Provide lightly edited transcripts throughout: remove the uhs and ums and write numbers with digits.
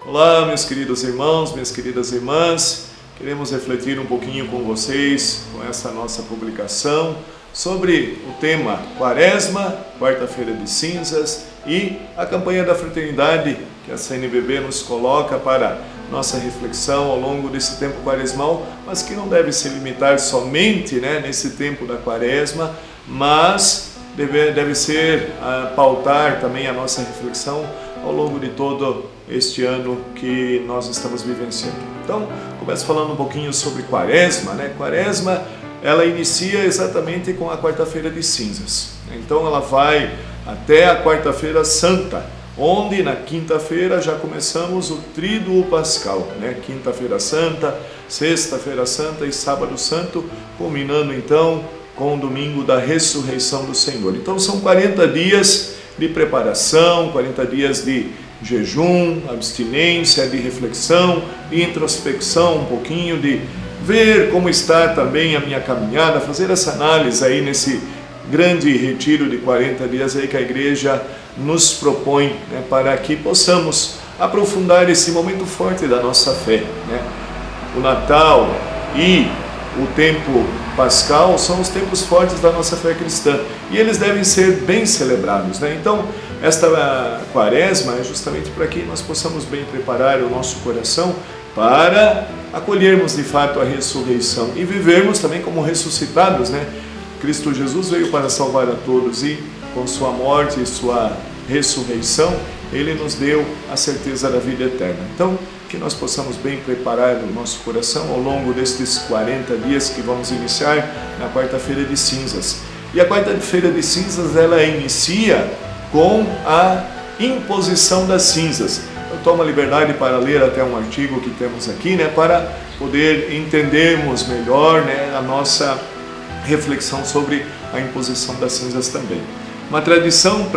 Olá, meus queridos irmãos, minhas queridas irmãs. Queremos refletir um pouquinho com vocês, com essa nossa publicação, sobre o tema Quaresma, quarta-feira de cinzas e a campanha da fraternidade que a CNBB nos coloca para nossa reflexão ao longo desse tempo quaresmal, mas que não deve se limitar somente nesse tempo da Quaresma, mas deve ser pautar também a nossa reflexão ao longo de todo este ano que nós estamos vivenciando. Então, começo falando um pouquinho sobre Quaresma, Quaresma, ela inicia exatamente com a quarta-feira de cinzas. Então, ela vai até a quarta-feira santa, onde na quinta-feira já começamos o Tríduo Pascal, Quinta-feira Santa, Sexta-feira Santa e Sábado Santo, culminando então com o domingo da ressurreição do Senhor. Então, são 40 dias de preparação, 40 dias de jejum, abstinência, de reflexão, de introspecção, um pouquinho de ver como está também a minha caminhada, fazer essa análise aí nesse grande retiro de 40 dias aí que a igreja nos propõe, para que possamos aprofundar esse momento forte da nossa fé, O Natal e o tempo pascal são os tempos fortes da nossa fé cristã e eles devem ser bem celebrados, Então, esta Quaresma é justamente para que nós possamos bem preparar o nosso coração para acolhermos de fato a ressurreição e vivermos também como ressuscitados, Cristo Jesus veio para salvar a todos e com sua morte e sua ressurreição, Ele nos deu a certeza da vida eterna. Então, que nós possamos bem preparar o nosso coração ao longo destes 40 dias que vamos iniciar na quarta-feira de cinzas. E a quarta-feira de cinzas, ela inicia com a imposição das cinzas. Eu tomo a liberdade para ler até um artigo que temos aqui, para poder entendermos melhor, a nossa reflexão sobre a imposição das cinzas também. Uma tradição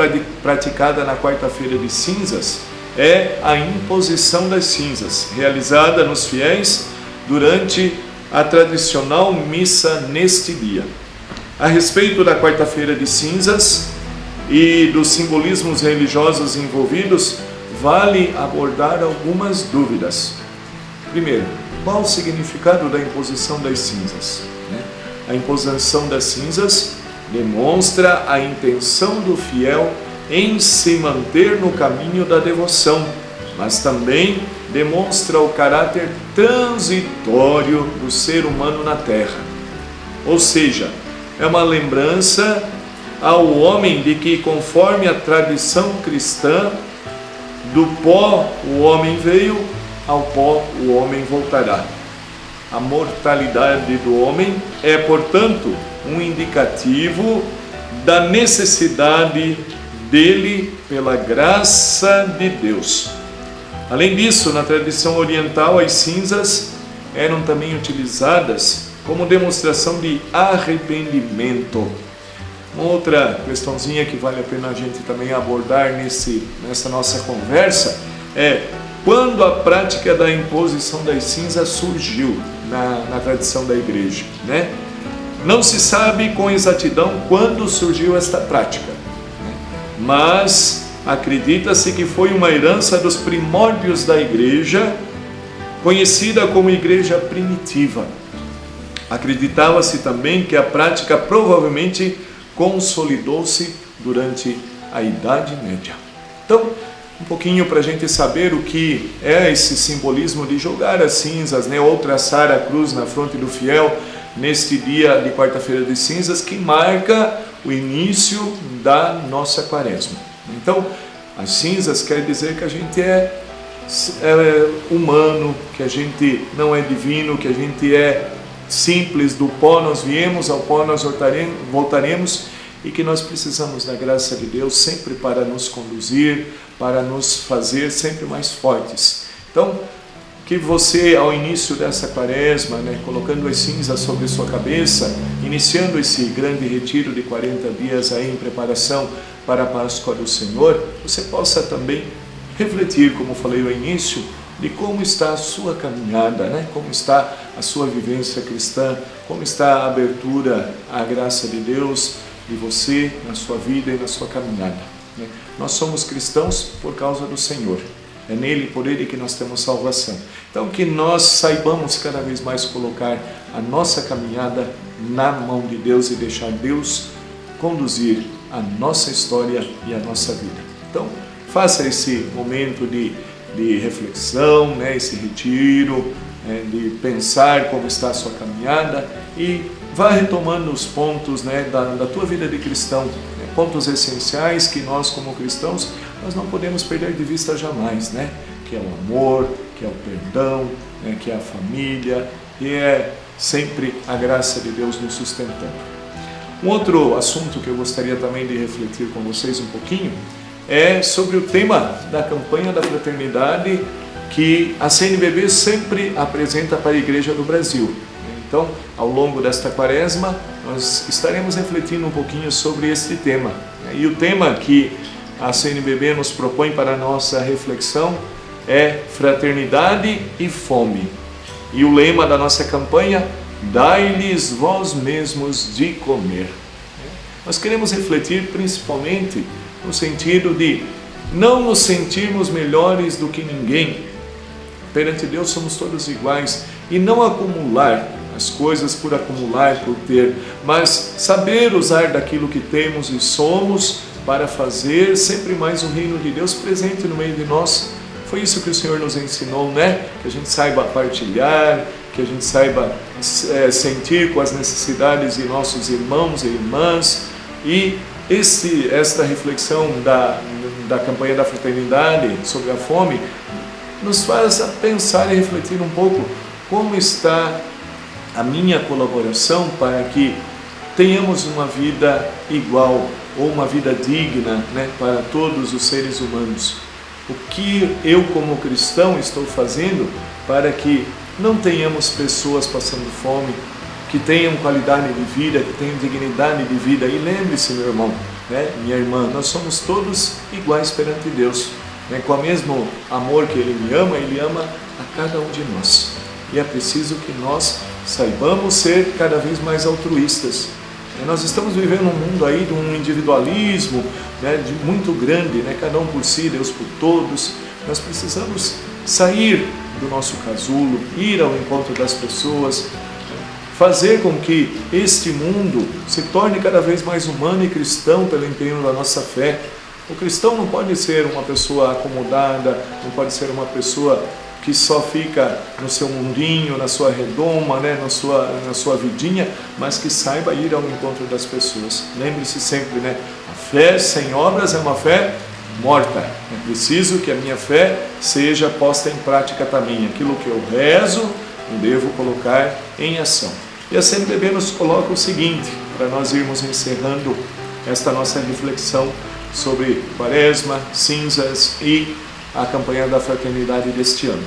praticada na quarta-feira de cinzas é a imposição das cinzas, realizada nos fiéis durante a tradicional missa neste dia. A respeito da quarta-feira de cinzas e dos simbolismos religiosos envolvidos, vale abordar algumas dúvidas. Primeiro, qual o significado da imposição das cinzas? A imposição das cinzas demonstra a intenção do fiel em se manter no caminho da devoção, mas também demonstra o caráter transitório do ser humano na terra. Ou seja, é uma lembrança ao homem de que, conforme a tradição cristã, do pó o homem veio, ao pó o homem voltará. A mortalidade do homem é, portanto, um indicativo da necessidade dele pela graça de Deus. Além disso, na tradição oriental, as cinzas eram também utilizadas como demonstração de arrependimento. Uma outra questãozinha que vale a pena a gente também abordar nessa nossa conversa é quando a prática da imposição das cinzas surgiu na tradição da igreja, Não se sabe com exatidão quando surgiu esta prática, mas acredita-se que foi uma herança dos primórdios da igreja, conhecida como igreja primitiva. Acreditava-se também que a prática provavelmente consolidou-se durante a Idade Média. Então, um pouquinho para a gente saber o que é esse simbolismo de jogar as cinzas, ou traçar a cruz na fronte do fiel neste dia de quarta-feira de cinzas, que marca o início da nossa Quaresma. Então, as cinzas quer dizer que a gente é humano, que a gente não é divino, que a gente é simples, do pó nós viemos, ao pó nós voltaremos, e que nós precisamos da graça de Deus sempre para nos conduzir, para nos fazer sempre mais fortes. Então, que você, ao início dessa Quaresma, colocando as cinzas sobre sua cabeça, iniciando esse grande retiro de 40 dias aí em preparação para a Páscoa do Senhor, você possa também refletir, como falei no início, de como está a sua caminhada, como está a sua vivência cristã, como está a abertura à graça de Deus de você, na sua vida e na sua caminhada. Nós somos cristãos por causa do Senhor. É nele, por ele que nós temos salvação. Então que nós saibamos cada vez mais colocar a nossa caminhada na mão de Deus e deixar Deus conduzir a nossa história e a nossa vida. Então faça esse momento de reflexão, né, esse retiro, de pensar como está a sua caminhada e vá retomando os pontos, né, da tua vida de cristão, né, pontos essenciais que nós como cristãos nós não podemos perder de vista jamais, né, que é o amor, que é o perdão, né, que é a família e é sempre a graça de Deus nos sustentando. Um outro assunto que eu gostaria também de refletir com vocês um pouquinho é sobre o tema da campanha da fraternidade que a CNBB sempre apresenta para a Igreja do Brasil. Então, ao longo desta quaresma, nós estaremos refletindo um pouquinho sobre este tema. E o tema que a CNBB nos propõe para a nossa reflexão é fraternidade e fome. E o lema da nossa campanha, dai-lhes vós mesmos de comer. Nós queremos refletir principalmente no sentido de não nos sentirmos melhores do que ninguém. Perante Deus somos todos iguais e não acumular as coisas por acumular, por ter, mas saber usar daquilo que temos e somos para fazer sempre mais o reino de Deus presente no meio de nós. Foi isso que o Senhor nos ensinou, né? Que a gente saiba partilhar, que a gente saiba sentir com as necessidades de nossos irmãos e irmãs. E esta reflexão da campanha da fraternidade sobre a fome nos faz pensar e refletir um pouco como está a minha colaboração para que tenhamos uma vida igual ou uma vida digna, né, para todos os seres humanos. O que eu como cristão estou fazendo para que não tenhamos pessoas passando fome, que tenham qualidade de vida, que tenham dignidade de vida. E lembre-se, meu irmão, né, minha irmã, nós somos todos iguais perante Deus. Né, com o mesmo amor que Ele Ele ama a cada um de nós. E é preciso que nós saibamos ser cada vez mais altruístas. Nós estamos vivendo um mundo aí de um individualismo, né, muito grande, né, cada um por si, Deus por todos. Nós precisamos sair do nosso casulo, ir ao encontro das pessoas, fazer com que este mundo se torne cada vez mais humano e cristão pelo empenho da nossa fé. O cristão não pode ser uma pessoa acomodada, não pode ser uma pessoa que só fica no seu mundinho, na sua redoma, né, na sua vidinha, mas que saiba ir ao encontro das pessoas. Lembre-se sempre, né, a fé sem obras é uma fé morta. É preciso que a minha fé seja posta em prática também. Aquilo que eu rezo, eu devo colocar em ação. E a CNBB nos coloca o seguinte, para nós irmos encerrando esta nossa reflexão sobre Quaresma, cinzas e a campanha da fraternidade deste ano.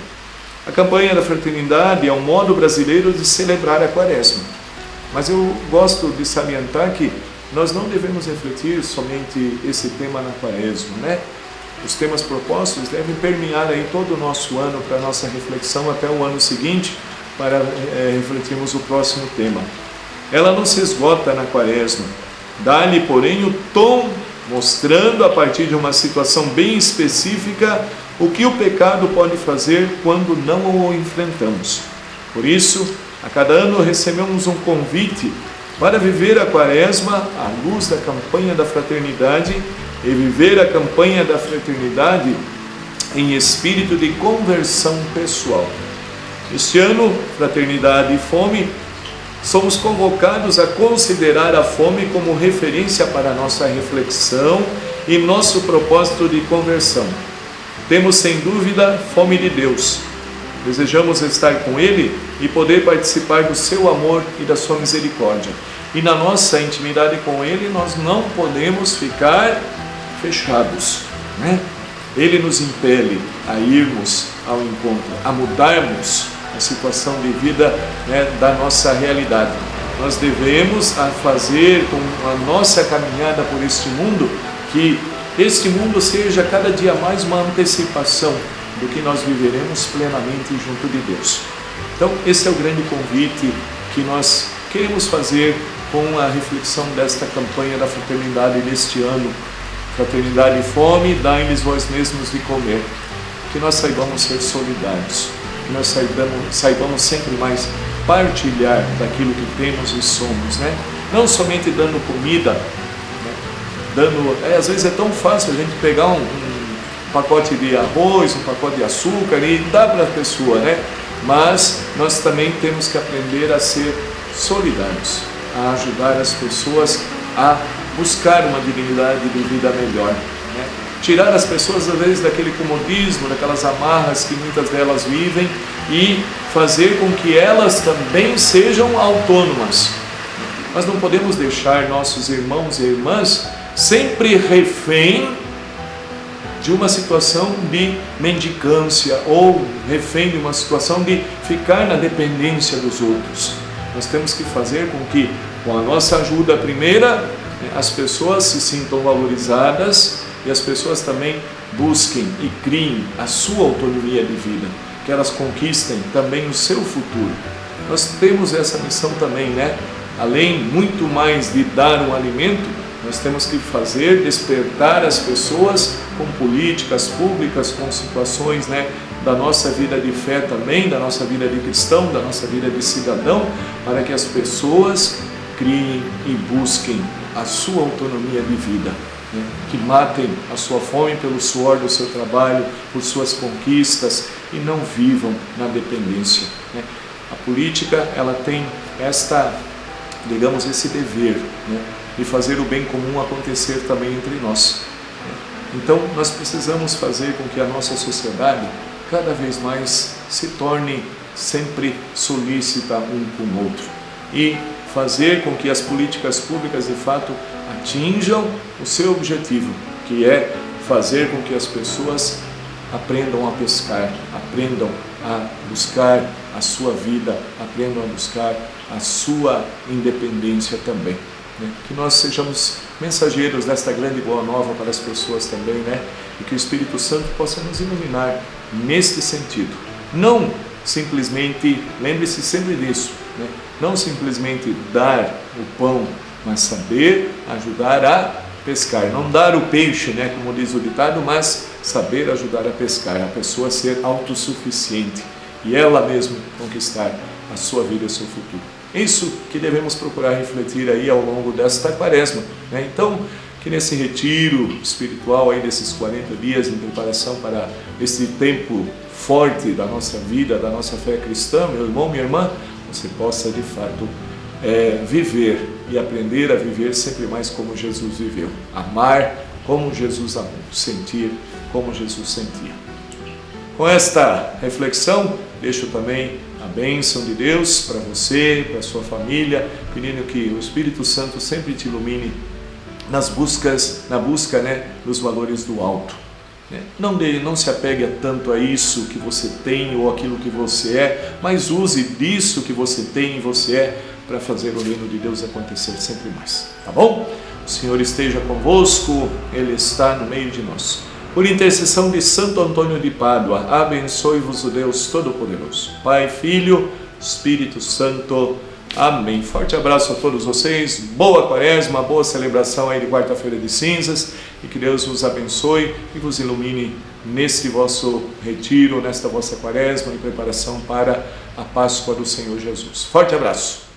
A campanha da fraternidade é um modo brasileiro de celebrar a Quaresma. Mas eu gosto de salientar que nós não devemos refletir somente esse tema na Quaresma, né? Os temas propostos devem permear aí todo o nosso ano para a nossa reflexão até o ano seguinte, para refletirmos o próximo tema. Ela não se esgota na Quaresma, dá-lhe, porém, o tom, mostrando a partir de uma situação bem específica o que o pecado pode fazer quando não o enfrentamos. Por isso, a cada ano recebemos um convite para viver a Quaresma à luz da campanha da fraternidade e viver a campanha da fraternidade em espírito de conversão pessoal. Este ano, Fraternidade e Fome, somos convocados a considerar a fome como referência para a nossa reflexão e nosso propósito de conversão. Temos, sem dúvida, fome de Deus. Desejamos estar com Ele e poder participar do seu amor e da sua misericórdia. E na nossa intimidade com Ele, nós não podemos ficar fechados, né? Ele nos impele a irmos ao encontro, a mudarmos a situação de vida, né, da nossa realidade. Nós devemos fazer com a nossa caminhada por este mundo que este mundo seja cada dia mais uma antecipação do que nós viveremos plenamente junto de Deus. Então, esse é o grande convite que nós queremos fazer com a reflexão desta campanha da fraternidade deste ano. Fraternidade e fome, dai-lhes vós mesmos de comer. que nós saibamos ser solidários, que nós saibamos sempre mais partilhar daquilo que temos e somos, né? Não somente dando comida, né? Às vezes é tão fácil a gente pegar um pacote de arroz, um pacote de açúcar e dar para a pessoa, né? Mas nós também temos que aprender a ser solidários, a ajudar as pessoas a buscar uma dignidade de vida melhor, né? Tirar as pessoas às vezes daquele comodismo, daquelas amarras que muitas delas vivem e fazer com que elas também sejam autônomas. Nós não podemos deixar nossos irmãos e irmãs sempre refém de uma situação de mendicância ou refém de uma situação de ficar na dependência dos outros. Nós temos que fazer com que, com a nossa ajuda primeira, as pessoas se sintam valorizadas e as pessoas também busquem e criem a sua autonomia de vida, que elas conquistem também o seu futuro. Nós temos essa missão também, né? Além muito mais de dar um alimento, nós temos que fazer despertar as pessoas com políticas públicas, com situações, né, da nossa vida de fé também, da nossa vida de cristão, da nossa vida de cidadão, para que as pessoas criem e busquem a sua autonomia de vida, né, que matem a sua fome pelo suor do seu trabalho, por suas conquistas e não vivam na dependência, né. A política, ela tem esse dever, né, de fazer o bem comum acontecer também entre nós. Então, nós precisamos fazer com que a nossa sociedade cada vez mais se torne sempre solícita um com o outro e fazer com que as políticas públicas de fato atinjam o seu objetivo, que é fazer com que as pessoas aprendam a pescar, aprendam a buscar a sua vida, aprendam a buscar a sua independência também. Que nós sejamos mensageiros desta grande boa nova para as pessoas também, né? E que o Espírito Santo possa nos iluminar neste sentido. Não simplesmente, lembre-se sempre disso, né? Não simplesmente dar o pão, mas saber ajudar a pescar. Não dar o peixe, né? Como diz o ditado, mas saber ajudar a pescar. A pessoa ser autossuficiente e ela mesma conquistar a sua vida e o seu futuro. Isso que devemos procurar refletir aí ao longo desta quaresma, né? Então, que nesse retiro espiritual aí desses 40 dias em preparação para esse tempo forte da nossa vida, da nossa fé cristã, meu irmão, minha irmã, você possa de fato viver e aprender a viver sempre mais como Jesus viveu, amar como Jesus amou, sentir como Jesus sentia. Com esta reflexão, deixo também a bênção de Deus para você, para a sua família, pedindo que o Espírito Santo sempre te ilumine na busca, né, dos valores do alto. Né? Não se apegue tanto a isso que você tem ou aquilo que você é, mas use disso que você tem e você é para fazer o reino de Deus acontecer sempre mais. Tá bom? O Senhor esteja convosco, Ele está no meio de nós. Por intercessão de Santo Antônio de Pádua, abençoe-vos o Deus Todo-Poderoso, Pai, Filho, Espírito Santo. Amém. Forte abraço a todos vocês, boa quaresma, boa celebração aí de quarta-feira de cinzas e que Deus vos abençoe e vos ilumine nesse vosso retiro, nesta vossa quaresma em preparação para a Páscoa do Senhor Jesus. Forte abraço.